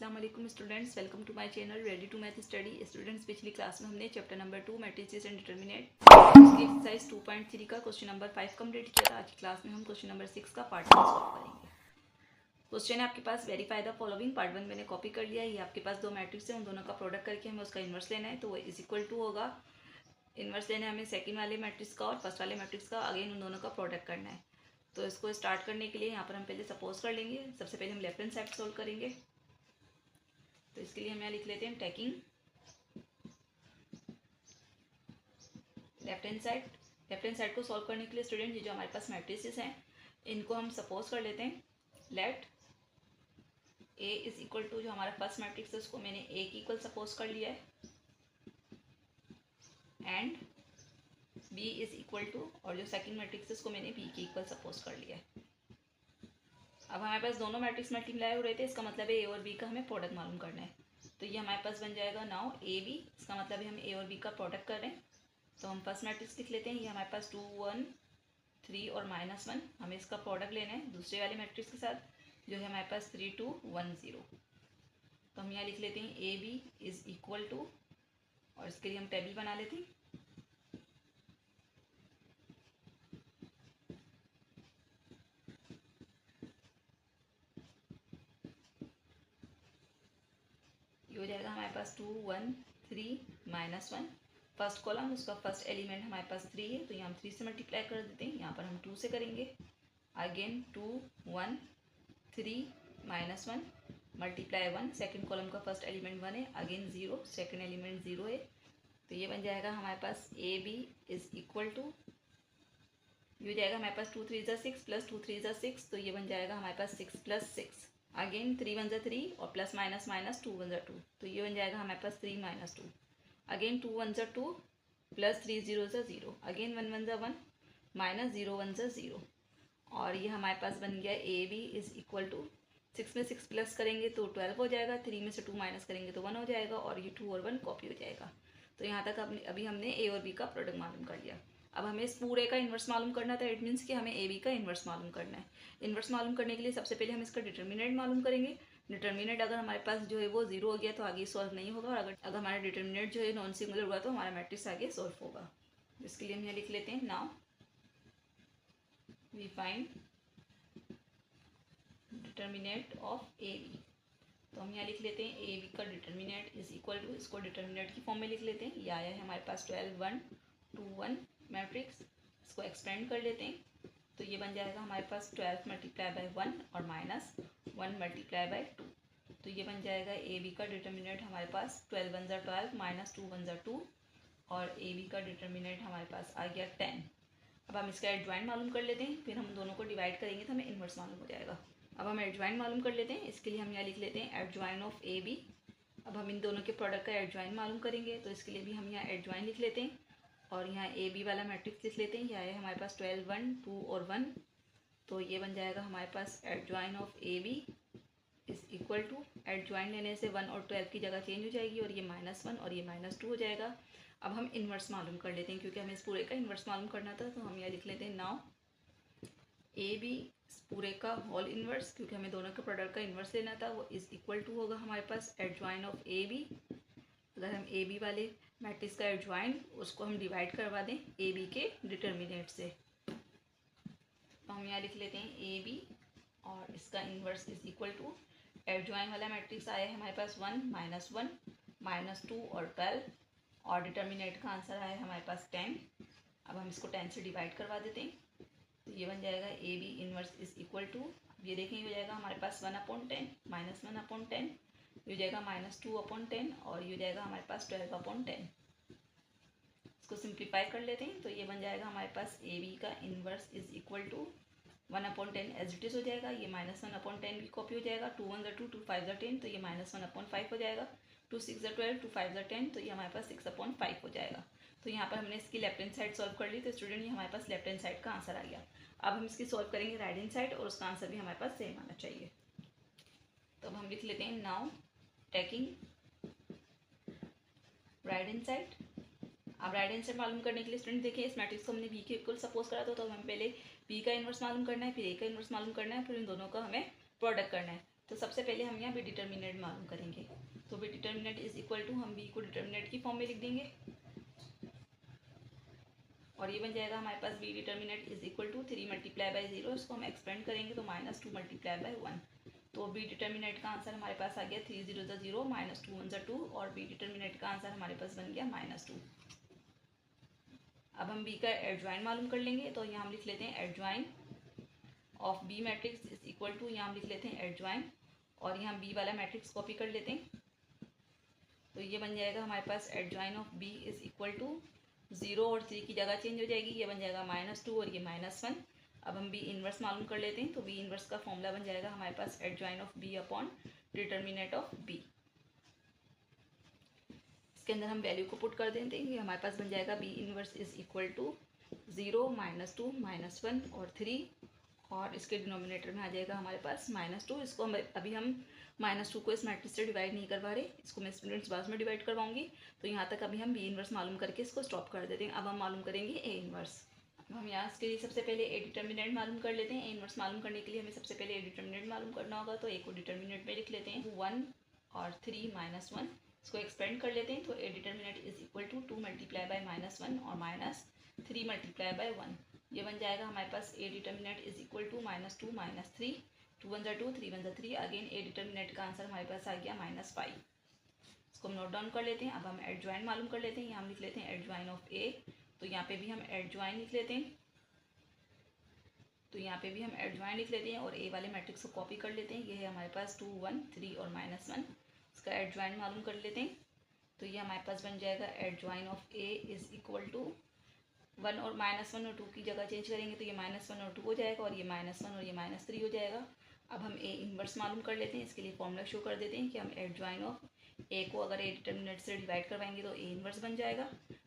अस्सलाम वालेकुम students, welcome to my channel ready to math study. Students, पिछली class में हमने chapter number 2 matrices and determinant उसकी एक्सरसाइज 2.3 का क्वेश्चन नंबर 5 कंप्लीट किया था। आज की क्लास में हम क्वेश्चन नंबर 6 का पार्ट 1 सॉल्व करेंगे। क्वेश्चन है आपके पास, वेरीफाई द फॉलोइंग। पार्ट 1 मैंने कॉपी कर लिया है। ये आपके पास दो मैट्रिक्स है, उन दोनों का प्रोडक्ट करके हमें उसका इन्वर्स लेना है, तो वो इज इक्वल टू होगा। इन्वर्स लेना है हमें सेकंड वाले मैट्रिक्स का और फर्स्ट वाले मैट्रिक्स का, अगेन उन दोनों का प्रोडक्ट करना है। तो इसको स्टार्ट करने के लिए यहाँ पर हम पहले सपोज कर लेंगे। सबसे पहले हम लेफ्ट हैंड साइड सोल्व करेंगे, तो इसके लिए हम यहाँ लिख लेते हैं taking left hand side. Left hand side को सॉल्व करने के लिए स्टूडेंट, ये जो हमारे पास मैट्रिसेस हैं इनको हम सपोज कर लेते हैं। Let A is equal to, जो हमारा फर्स्ट मैट्रिक्स है उसको मैंने ए की इक्वल सपोज कर लिया है, and B is equal to, और जो सेकंड मैट्रिक्स है उसको मैंने बी की इक्वल सपोज कर लिया है। अब हमारे पास दोनों मैट्रिक्स मल्टीप्लाई हो रहे थे, इसका मतलब है ए और बी का हमें प्रोडक्ट मालूम करना है। तो ये हमारे पास बन जाएगा नाउ ए बी, इसका मतलब है हम ए और बी का प्रोडक्ट कर रहे हैं। तो हम फर्स्ट मैट्रिक्स लिख लेते हैं, ये हमारे पास 2 1 3 और -1, हमें इसका प्रोडक्ट लेना है दूसरे वाले मैट्रिक्स के साथ जो है हमारे पास 3 2 1 0। तो हम यहाँ लिख लेते हैं A B is equal to, और इसके लिए हम टेबल बना लेते हैं। ये हो जाएगा हमारे पास 2 1 3 -1। फर्स्ट कॉलम, उसका फर्स्ट एलिमेंट हमारे पास 3 है, तो यहाँ हम 3 से मल्टीप्लाई कर देते हैं। यहाँ पर हम 2 से करेंगे। अगेन 2 1 3 -1 मल्टीप्लाई 1, सेकेंड कॉलम का फर्स्ट एलिमेंट 1 है, अगेन 0, सेकेंड एलिमेंट 0 है। तो ये बन जाएगा हमारे पास A B is equal to, ये हो जाएगा हमारे पास 2 3 6 प्लस 2 3 6, तो ये बन जाएगा हमारे पास 6 + 6। अगेन 3 1 3 और प्लस माइनस माइनस 2 1 2, तो ये बन जाएगा हमारे पास 3 - 2। अगेन 2 1 2 प्लस 3 0 0, अगेन 1 1 1 माइनस 0 1 0, और ये हमारे पास बन गया A B is equal to, 6 में 6 प्लस करेंगे तो 12 हो जाएगा, 3 में से 2 माइनस करेंगे तो 1 हो जाएगा, और ये 2 और 1 कॉपी हो जाएगा। तो यहाँ तक अभी हमने ए और बी का प्रोडक्ट मालूम कर लिया। अब हमें इस पूरे का इन्वर्स मालूम करना था। इट मीन्स कि हमें ए बी का इन्वर्स मालूम करना है। इन्वर्स मालूम करने के लिए सबसे पहले हम इसका डिटर्मिनेंट मालूम करेंगे। डिटर्मिनेंट अगर हमारे पास जो है वो 0 हो गया तो आगे सॉल्व नहीं होगा, और अगर हमारा डिटर्मिनेंट जो है नॉन सिंगुलर हुआ तो हमारा मैट्रिक्स आगे सॉल्व होगा। इसके लिए हम यहाँ लिख लेते हैं, now we find determinant of A B. तो हम यहाँ लिख लेते हैं ए बी का डिटर्मिनेंट इज इक्वल टू, इसको डिटर्मिनेंट की फॉर्म में लिख लेते हैं। ये आया है हमारे पास 12 1 2 1 मैट्रिक्स। इसको एक्सपेंड कर लेते हैं, तो ये बन जाएगा हमारे पास 12 मल्टीप्लाई बाय 1 और -1 मल्टीप्लाई बाय 2। तो ये बन जाएगा ए बी का डिटर्मिनेंट हमारे पास 12 1 12 -2 1 2, और ए बी का डिटर्मिनेंट हमारे पास आ गया 10। अब हम इसका एडजॉइन मालूम कर लेते हैं, फिर हम दोनों को डिवाइड करेंगे तो हमें इन्वर्स मालूम हो जाएगा। अब हम एडजॉइन मालूम कर लेते हैं। इसके लिए हम यहाँ लिख लेते हैं एडजॉइन ऑफ ए बी। अब हम इन दोनों के प्रोडक्ट का एडजॉइन मालूम करेंगे, तो इसके लिए भी हम यहाँ एडजॉइन लिख लेते हैं, और यहाँ ए बी वाला मैट्रिक्स लिख लेते हैं। यह है हमारे पास 12 1 2 और 1, तो ये बन जाएगा हमारे पास adjoint of A B is equal to, adjoint लेने से 1 और 12 की जगह चेंज हो जाएगी, और ये -1 और ये -2 हो जाएगा। अब हम इन्वर्स मालूम कर लेते हैं, क्योंकि हमें इस पूरे का इन्वर्स मालूम करना था। तो हम यहाँ लिख लेते हैं, नाउ ए बी पूरे का होल इन्वर्स, क्योंकि हमें दोनों के प्रोडक्ट का इन्वर्स लेना था, वो इज इक्वल टू होगा हमारे पास एडजॉइन ऑफ ए बी। अगर हम ए बी वाले मैट्रिक्स का एडजॉइन, उसको हम डिवाइड करवा दें ए बी के डिटर्मिनेंट से, तो हम यहाँ लिख लेते हैं ए बी और इसका inverse is equal to, adjoint वाला मैट्रिक्स आया है हमारे पास 1 -1 -2 और 12, और डिटर्मिनेंट का आंसर आया है हमारे पास 10। अब हम इसको 10 से डिवाइड करवा देते हैं, तो ये बन जाएगा A B inverse is equal to, ये देखें हो जाएगा हमारे पास 1/10 -1/10, ये हो जाएगा -2/10, और ये हो जाएगा हमारे पास 12/10। इसको सिंप्लीफाई कर लेते हैं, तो ये बन जाएगा हमारे पास ए बी का inverse is equal to 1/10 as it is हो जाएगा, ये -1/10 भी कॉपी हो जाएगा, 2 1 2 2 5 10, तो ये -1/5 हो जाएगा, 2 6 12 2 5 10, तो ये हमारे पास 6/5 हो जाएगा। तो यहाँ पर हमने इसकी लेफ्ट हैंड साइड सॉल्व कर ली, तो स्टूडेंट ये हमारे पास लेफ्ट हैंड साइड का आंसर आ गया। अब हम इसकी सॉल्व करेंगे राइट हैंड साइड, और उसका आंसर भी हमारे पास सेम आना चाहिए। तो अब हम लिख लेते हैं, now taking right hand side. अब राइट हैंड साइड मालूम करने के लिए स्टूडेंट देखिए, इस मैट्रिक्स को हमने बी के इक्वल सपोज करा था, तो हमें पहले बी का इन्वर्स मालूम करना है, फिर ए का इन्वर्स मालूम करना है, फिर इन दोनों का हमें प्रोडक्ट करना है। तो सबसे पहले हम यहाँ बी डिटर्मिनेंट मालूम करेंगे। तो B determinant is equal to, हम बी को डिटर्मिनेंट की फॉर्म में लिख देंगे और ये बन जाएगा हमारे पास B determinant is equal to 3 multiply by 0, इसको हम एक्सपेंड करेंगे तो -2 मल्टीप्लाई बाई 1। तो बी डिटर्मिनेंट का आंसर हमारे पास आ गया 3 0 0 -2 1 2 और बी डिटर्मिनेंट का आंसर हमारे पास बन गया -2। अब हम बी का एडजॉइन मालूम कर लेंगे। तो यहाँ हम लिख लेते हैं adjoint of B matrix is equal to, यहाँ हम लिख लेते हैं एडजॉइन और यहाँ बी वाला मैट्रिक्स कॉपी कर लेते हैं। तो ये बन जाएगा हमारे पास adjoint of B is equal to 0 और 3 की जगह चेंज हो जाएगी, ये बन जाएगा -2 और ये -1। अब हम बी इन्वर्स मालूम कर लेते हैं। तो बी इन्वर्स का फॉर्मूला बन जाएगा हमारे पास adjoint of B upon determinant of B. इसके अंदर हम वैल्यू को पुट कर देते हैं, हमारे पास बन जाएगा B inverse is equal to 0 -2 -1 और 3 और इसके डिनोमिनेटर में आ जाएगा हमारे पास -2। इसको हम अभी हम -2 को इस मैट्रिक्स से डिवाइड नहीं करवा रहे, इसको मैं स्टूडेंट्स बाद में डिवाइड करवाऊंगी। तो यहाँ तक अभी हम बी इन्वर्स मालूम करके इसको स्टॉप कर देते हैं। अब हम मालूम करेंगे ए इन्वर्स। अब हम यहाँ इसके लिए सबसे पहले ए डिटर्मिनेंट मालूम कर लेते हैं। ए इन्वर्स मालूम करने के लिए हमें सबसे पहले ए डिटर्मिनेंट मालूम करना होगा। तो ए को डिटर्मिनेंट में लिख लेते हैं 1 और 3 -1, इसको एक्सपेंड कर लेते हैं। तो A determinant is equal to 2 multiply by -1 और -3 मल्टीप्लाई बाई 1। ये बन जाएगा हमारे पास A determinant is equal to -2 -3, 2 1 2 3 1 3। Again A determinant का आंसर हमारे पास आ गया -5। इसको हम नोट डाउन कर लेते हैं। अब हम एडजॉइन मालूम कर लेते हैं। यहाँ हम लिख लेते हैं एडजॉइन ऑफ ए। तो यहाँ पे भी हम एडजॉइन लिख लेते हैं। तो यहाँ पे भी हम एडजॉइन लिख लेते हैं और ए वाले मैट्रिक्स को कॉपी कर लेते हैं। ये है हमारे पास 2 1 3 और -1, इसका एडजॉइन मालूम कर लेते हैं। तो ये हमारे पास बन जाएगा adjoint of A is equal to 1 और -1 और 2 की जगह चेंज करेंगे तो ये -1 और 2 हो जाएगा और ये -1 और ये -3 हो जाएगा। अब हम ए इन्वर्स मालूम कर लेते हैं। इसके लिए फॉर्मूला शो कर देते हैं कि हम एडजॉइन ऑफ ए को अगर ए डिटर्मिनेंट से डिवाइड करवाएंगे तो ए इन्वर्स बन जाएगा।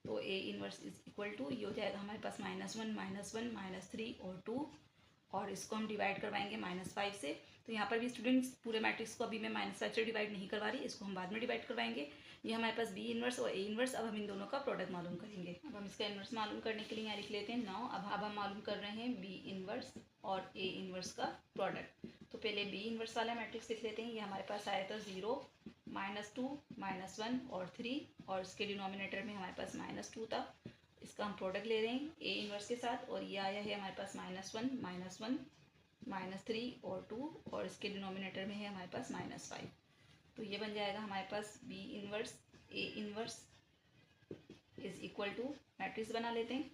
तो ए इन्वर्स इज इक्वल टू, ये हो जाएगा हमारे पास -1 -3 और 2 और इसको हम डिवाइड करवाएंगे -5 से। तो यहाँ पर भी स्टूडेंट्स पूरे मैट्रिक्स को अभी मैं -5 से डिवाइड नहीं करवा रही, इसको हम बाद में डिवाइड करवाएंगे। ये हमारे पास बी इन्वर्स और ए इन्वर्स। अब हम इन दोनों का प्रोडक्ट मालूम करेंगे। अब हम इसका इन्वर्स मालूम करने के लिए यहाँ लिख लेते हैं 9। अब हम मालूम कर रहे हैं बी इन्वर्स और ए इन्वर्स का प्रोडक्ट। तो पहले बी इन्वर्स वाला मैट्रिक्स लिख लेते हैं। ये हमारे पास आया था 0 -2 -1 और 3 और इसके डिनोमिनेटर में हमारे पास -2 था। इसका हम प्रोडक्ट ले रहे हैं ए इन्वर्स के साथ और ये आया है हमारे पास -1 -3 और 2 और इसके डिनोमिनेटर में है हमारे पास -5। तो ये बन जाएगा हमारे पास B inverse A inverse is equal to, matrix बना लेते हैं।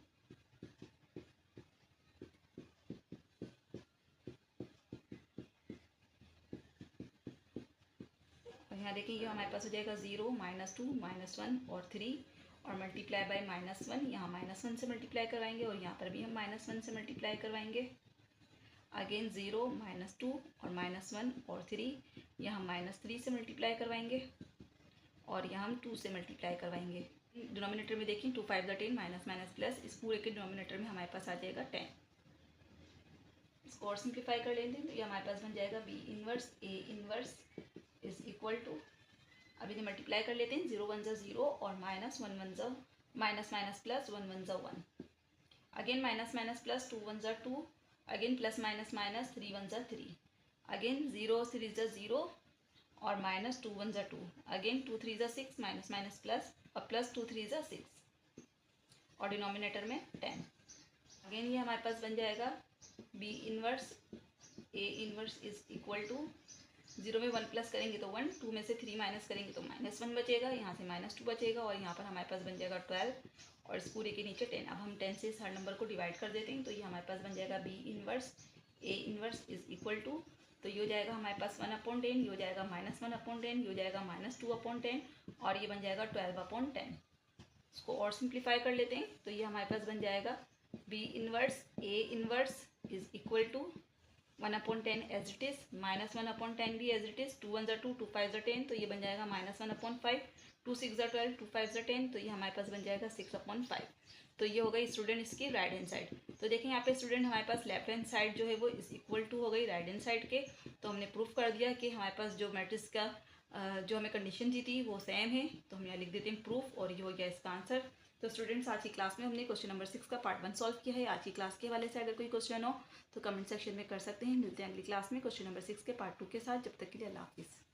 और यहाँ देखिए ये हमारे पास हो जाएगा 0 -2 -1 और 3 और मल्टीप्लाई बाय -1। यहाँ -1 से मल्टीप्लाई करवाएंगे और यहाँ पर भी हम -1 से मल्टीप्लाई करवाएंगे। अगेन 0 -2 और -1 और 3, यहाँ -3 से मल्टीप्लाई करवाएंगे और यहाँ हम 2 से मल्टीप्लाई करवाएंगे। डिनोमिनेटर में देखिए 2 5 10 माइनस प्लस, इस पूरे के डिनोमिनेटर में हमारे पास आ जाएगा 10। इसको और सिंप्लीफाई कर लेते हैं तो ये हमारे पास बन जाएगा B inverse A inverse is equal to, अभी ये मल्टीप्लाई कर लेते हैं 0 1 0 और -1 1 minus plus 1 1 1, again minus plus 2 1 2, again plus minus 3 1 3, again 0 3 0 और -2 1 2, अगेन 2 3 6 माइनस प्लस और प्लस 2 3 6 और डिनोमिनेटर में 10। अगेन ये हमारे पास बन जाएगा B inverse A inverse is equal to, 0 में 1 प्लस करेंगे तो 1, 2 में से 3 माइनस करेंगे तो -1 बचेगा, यहाँ से -2 बचेगा और यहाँ पर हमारे पास बन जाएगा 12 और इस पूरे के नीचे 10। अब हम 10 से इस हर नंबर को डिवाइड कर देते हैं तो ये हमारे पास बन जाएगा B inverse A inverse is equal to, तो ये हो जाएगा हमारे पास 1/10, ये हो जाएगा -1/10, ये हो जाएगा -2/10 और ये बन जाएगा 12/10। इसको और सिंप्लीफाई कर लेते हैं तो ये हमारे पास बन जाएगा B inverse A inverse is equal to 1/10 as it is, -1/10 भी एज इट इज, 2 1 2 2 5 10, तो ये बन जाएगा -1/5, 2 6 12, 2 5 10, तो ये हमारे पास बन जाएगा 6/5। तो ये हो गई स्टूडेंट इसकी राइट हैंड साइड। तो देखें यहाँ पे स्टूडेंट हमारे पास लेफ्ट हैंड साइड जो है वो इज इक्वल टू हो गई राइट हैंड साइड के। तो हमने प्रूफ कर दिया कि हमारे पास जो मैट्रिक्स का जो हमें कंडीशन दी थी वो सेम है। तो हम यहाँ लिख देते हैं प्रूफ और ये हो गया इसका आंसर। तो स्टूडेंट्स आज की क्लास में हमने क्वेश्चन नंबर 6 का पार्ट 1 सॉल्व किया है। आज की क्लास के हवाले से अगर कोई क्वेश्चन हो तो कमेंट सेक्शन में कर सकते हैं। मिलते हैं अगली क्लास में क्वेश्चन नंबर 6 के पार्ट 2 के साथ। जब तक के लिए अल्लाह हाफिज़।